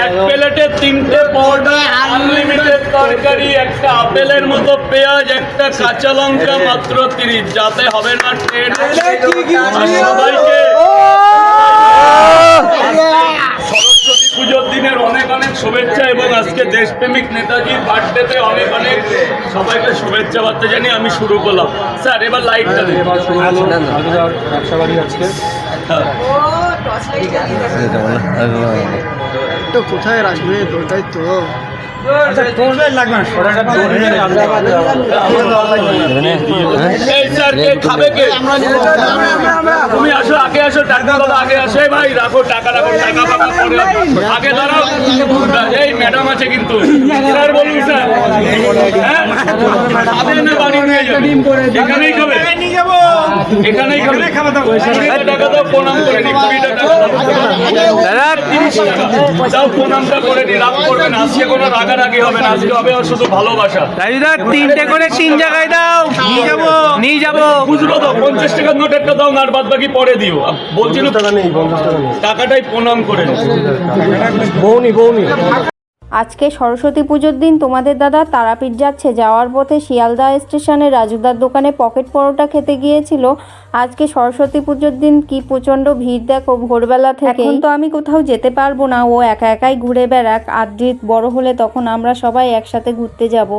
এক প্লেটে 3টে পরোটা, আনলিমিটেড তরকারি, একটা আপেলের মতো পেঁয়াজ, একটা কাঁচা লঙ্কা, মাত্র 30। যাতে হবে না ট্রেন। সবাইকে সরস্বতী পুজোর দিনের অনেক অনেক শুভেচ্ছা এবং আজকে দেশপ্রেমিক নেতাজির বার্থডেতে অনেক অনেক সবাইকে শুভেচ্ছা বার্তা জানিয়ে আমি শুরু করলাম। স্যার এবার লাইটটা দিন। ব্যবসা বাড়ি আজকে তো কোথায় রাখবে ওটাই তো এই স্যার কে খাবে কে? তুমি আসো, আগে আসো, টাকা দাদা আগে আসো। এই ভাই রাখো টাকা, রাখো টাকা পাকা পরে আগে দাঁড়াও। এই ম্যাডাম আছে কিন্তু। স্যার বলুন স্যার, হ্যাঁ খাবে না বাড়ি নিয়ে যাবে? এখানেই খাবে, এখানেই খাবে। 20 টাকা দাও, প্রণাম করে নি। 20 টাকা দাদা, 30 টাকা দাও, প্রণামটা করে নি। রাগ করবেন, আজকে কোনো রাগারাগি হবে না, আজকে হবে শুধু ভালোবাসা। 3টে করে 3 জায়গায় দাও, নিয়ে যাবো। খুচরো দাও, 50 টাকার নোট একটা দাও, আর বাদ বাকি পরে দিও। বলছিল টাকাটাই প্রণাম করে নি। আজকে সরস্বতী পুজোর দিন তোমাদের দাদা তারাপীঠ যাচ্ছে। যাওয়ার পথে শিয়ালদা স্টেশনে রাজুদার দোকানে পকেট পরোটা খেতে গিয়েছিল। আজকে সরস্বতী পুজোর দিন কি প্রচণ্ড ভিড় দেখো ভোরবেলা থেকে। এখন তো আমি কোথাও যেতে পারবো না, ও একা একাই ঘুরে বেড়াক। আদ্রিত বড় হলে তখন আমরা সবাই একসাথে ঘুরতে যাব।